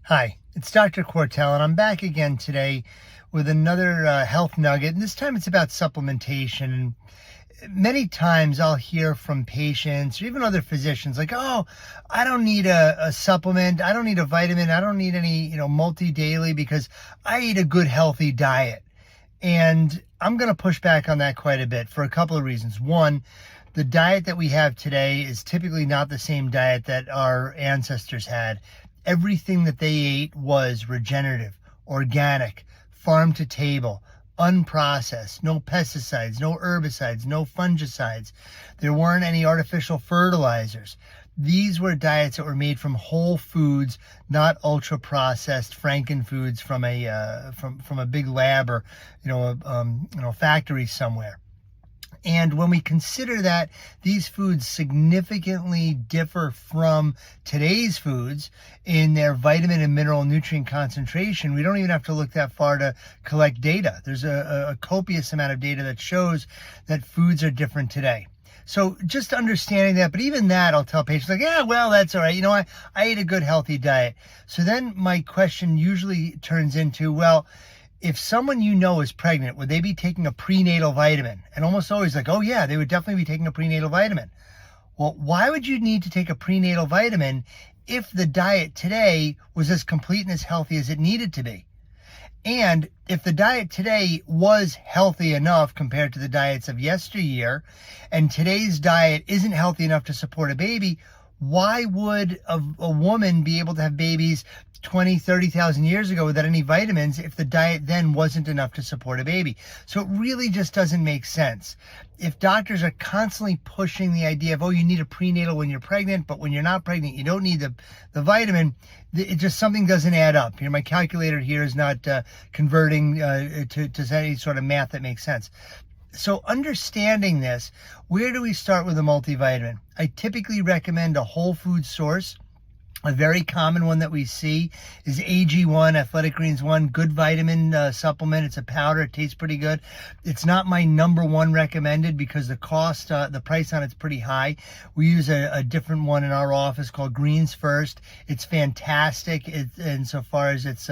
Hi, it's Dr. Quartell, and I'm back again today with another health nugget, and this time it's about supplementation. And many times I'll hear from patients or even other physicians like, oh, I don't need a supplement, I don't need a vitamin, I don't need any, multi-daily because I eat a good, healthy diet. And I'm going to push back on that quite a bit for a couple of reasons. One, the diet that we have today is typically not the same diet that our ancestors had. Everything that they ate was regenerative, organic, farm to table, unprocessed, no pesticides, no herbicides, no fungicides. There weren't any artificial fertilizers. These were diets that were made from whole foods, not ultra processed frankenfoods from a big lab or factory somewhere. And when we consider that these foods significantly differ from today's foods in their vitamin and mineral nutrient concentration, we don't even have to look that far to collect data. There's a copious amount of data that shows that foods are different today. So just understanding that, but even that, I'll tell patients like, yeah, well, that's all right. I ate a good, healthy diet. So then my question usually turns into, well, if someone is pregnant, would they be taking a prenatal vitamin? And almost always like, oh yeah, they would definitely be taking a prenatal vitamin. Well, why would you need to take a prenatal vitamin if the diet today was as complete and as healthy as it needed to be? And if the diet today was healthy enough compared to the diets of yesteryear, and today's diet isn't healthy enough to support a baby, why would a woman be able to have babies 20, 30,000 years ago without any vitamins if the diet then wasn't enough to support a baby? So it really just doesn't make sense. If doctors are constantly pushing the idea of, oh, you need a prenatal when you're pregnant, but when you're not pregnant, you don't need the vitamin, it just, something doesn't add up. My calculator here is not converting to any sort of math that makes sense. So understanding this, where do we start with a multivitamin? I typically recommend a whole food source. A very common one that we see is AG1, Athletic Greens 1, good vitamin supplement. It's a powder. It tastes pretty good. It's not my number one recommended because the price on it's pretty high. We use a different one in our office called Greens First. It's fantastic. Insofar as its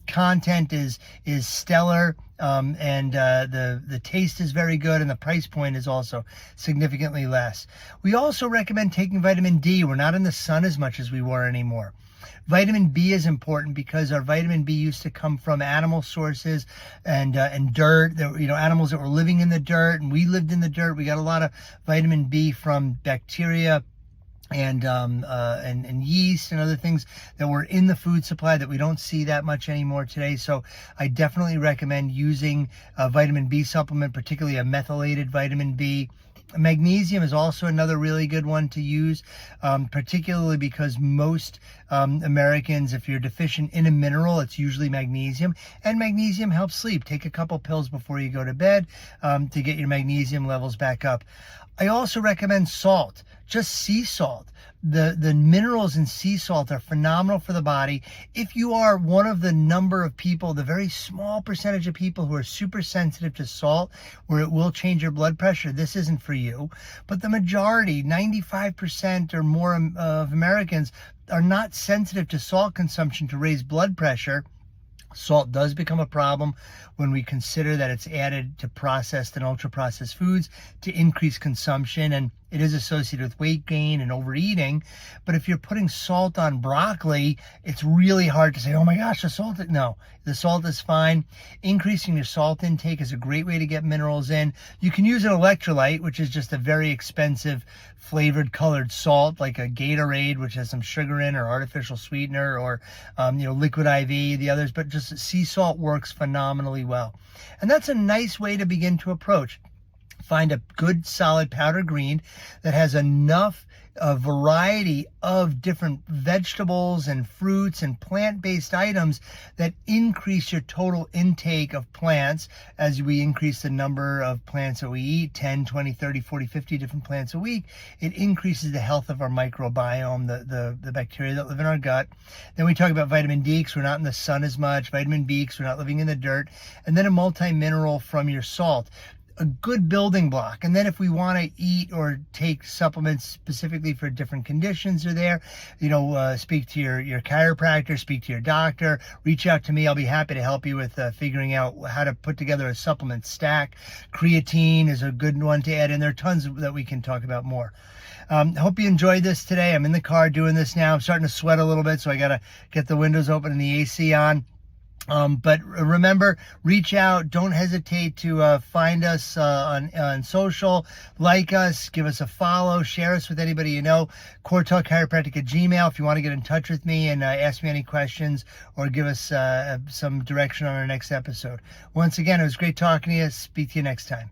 content is stellar. And the taste is very good, and the price point is also significantly less. We also recommend taking vitamin D. We're not in the sun as much as we were anymore. Vitamin B is important because our vitamin B used to come from animal sources and dirt. Animals that were living in the dirt, and we lived in the dirt. We got a lot of vitamin B from bacteria and yeast and other things that were in the food supply that we don't see that much anymore today. So I definitely recommend using a vitamin B supplement, particularly a methylated vitamin B. Magnesium is also another really good one to use, particularly because most Americans, if you're deficient in a mineral, it's usually magnesium, and magnesium helps sleep. Take a couple pills before you go to bed to get your magnesium levels back up. I also recommend salt, just sea salt. The minerals in sea salt are phenomenal for the body. If you are one of the number of people, the very small percentage of people who are super sensitive to salt, where it will change your blood pressure, this isn't for you. But the majority, 95% or more of Americans, are not sensitive to salt consumption to raise blood pressure. Salt does become a problem when we consider that it's added to processed and ultra-processed foods to increase consumption, and it is associated with weight gain and overeating. But if you're putting salt on broccoli, it's really hard to say, oh my gosh, the salt. No, the salt is fine. Increasing your salt intake is a great way to get minerals in. You can use an electrolyte, which is just a very expensive flavored colored salt, like a Gatorade, which has some sugar in, or artificial sweetener, or liquid IV, the others. But just sea salt works phenomenally well. And that's a nice way to begin to approach. Find a good solid powder green that has enough variety of different vegetables and fruits and plant-based items that increase your total intake of plants. As we increase the number of plants that we eat, 10, 20, 30, 40, 50 different plants a week, it increases the health of our microbiome, the bacteria that live in our gut. Then we talk about vitamin D because we're not in the sun as much, vitamin B because we're not living in the dirt, and then a multi-mineral from your salt. a good building block. And then if we want to eat or take supplements specifically for different conditions are there, speak to your chiropractor, speak to your doctor, reach out to me. I'll be happy to help you with figuring out how to put together a supplement stack. Creatine is a good one to add in. There are tons that we can talk about more. Hope you enjoyed this today. I'm in the car doing this now. I'm starting to sweat a little bit, so I got to get the windows open and the AC on. But remember, reach out. Don't hesitate to find us on social. Like us, give us a follow, share us with anybody you know. Quartell Chiropractic at Gmail if you want to get in touch with me and ask me any questions or give us some direction on our next episode. Once again, it was great talking to you. Speak to you next time.